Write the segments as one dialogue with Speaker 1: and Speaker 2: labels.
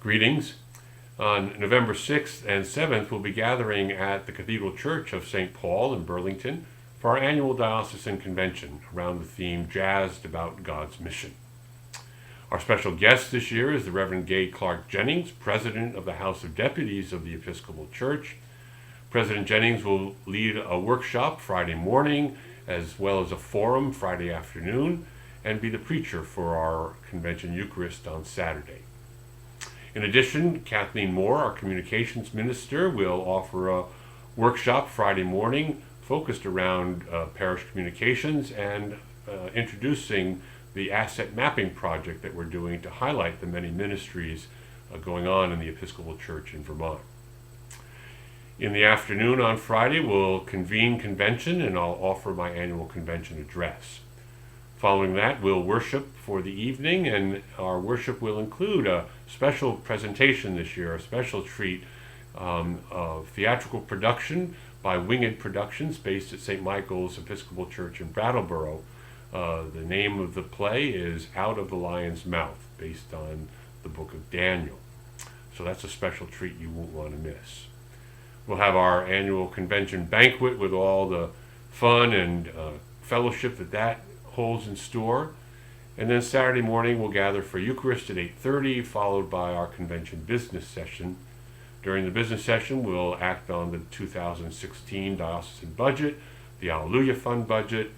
Speaker 1: Greetings. On November 6th and 7th, we'll be gathering at the Cathedral Church of St. Paul in Burlington for our annual diocesan convention around the theme Jazzed About God's Mission. Our special guest this year is the Reverend Gay Clark Jennings, President of the House of Deputies of the Episcopal Church. President Jennings will lead a workshop Friday morning as well as a forum Friday afternoon and be the preacher for our convention Eucharist on Saturday. In addition, Kathleen Moore, our communications minister, will offer a workshop Friday morning focused around parish communications and introducing the asset mapping project that we're doing to highlight the many ministries going on in the Episcopal Church in Vermont. In the afternoon on Friday, we'll convene convention and I'll offer my annual convention address. Following that, we'll worship for the evening, and our worship will include a special presentation this year, a special treat of theatrical production by Winged Productions based at St. Michael's Episcopal Church in Brattleboro. The name of the play is Out of the Lion's Mouth, based on the book of Daniel. So that's a special treat you won't want to miss. We'll have our annual convention banquet with all the fun and fellowship that holds in store. And then Saturday morning we'll gather for Eucharist at 8:30, followed by our convention business session. During the business session, we'll act on the 2016 diocesan budget, the Alleluia Fund budget,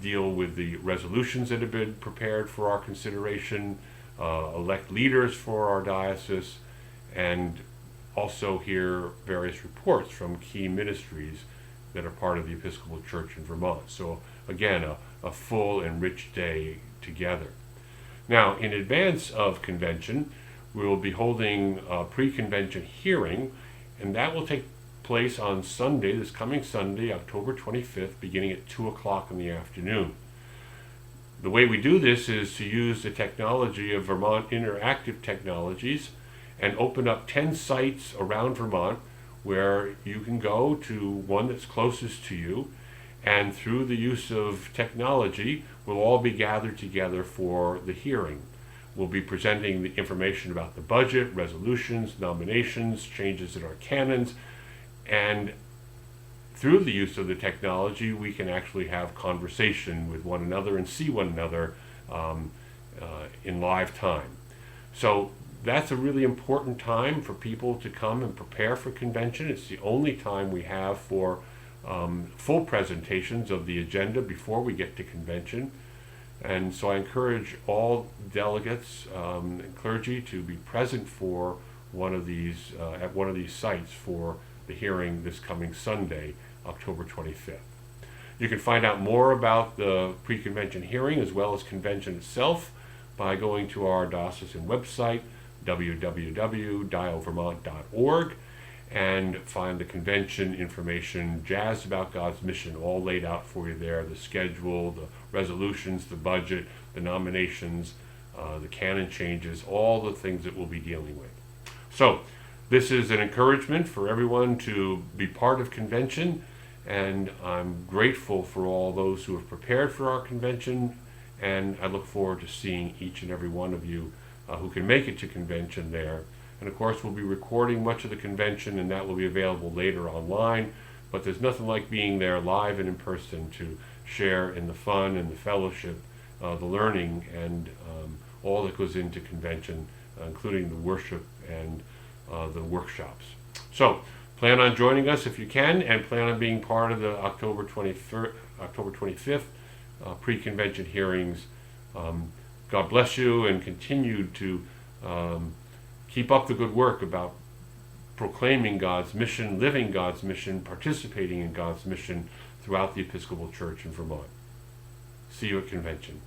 Speaker 1: deal with the resolutions that have been prepared for our consideration, elect leaders for our diocese, and also hear various reports from key ministries that are part of the Episcopal Church in Vermont. So again, a full and rich day together. Now, in advance of convention, we will be holding a pre-convention hearing, and that will take place on Sunday, this coming Sunday, October 25th, beginning at 2 o'clock in the afternoon. The way we do this is to use the technology of Vermont Interactive Technologies and open up 10 sites around Vermont where you can go to one that's closest to you, and through the use of technology, we'll all be gathered together for the hearing. We'll be presenting the information about the budget, resolutions, nominations, changes in our canons, and through the use of the technology, we can actually have conversation with one another and see one another in live time. So that's a really important time for people to come and prepare for convention. It's the only time we have for full presentations of the agenda before we get to convention. And so I encourage all delegates and clergy to be present for one of these at one of these sites for the hearing this coming Sunday, October 25th. You can find out more about the pre-convention hearing as well as convention itself by going to our diocesan website, www.diovermont.org, and find the convention information, Jazzed About God's Mission, all laid out for you there, the schedule, the resolutions, the budget, the nominations, the canon changes, all the things that we'll be dealing with. So this is an encouragement for everyone to be part of convention, and I'm grateful for all those who have prepared for our convention, and I look forward to seeing each and every one of you who can make it to convention there. And of course, we'll be recording much of the convention, and that will be available later online. But there's nothing like being there live and in person to share in the fun and the fellowship, the learning, and all that goes into convention, including the worship and the workshops. So plan on joining us if you can, and plan on being part of the October 25th pre-convention hearings. God bless you, and continue to keep up the good work about proclaiming God's mission, living God's mission, participating in God's mission throughout the Episcopal Church in Vermont. See you at convention.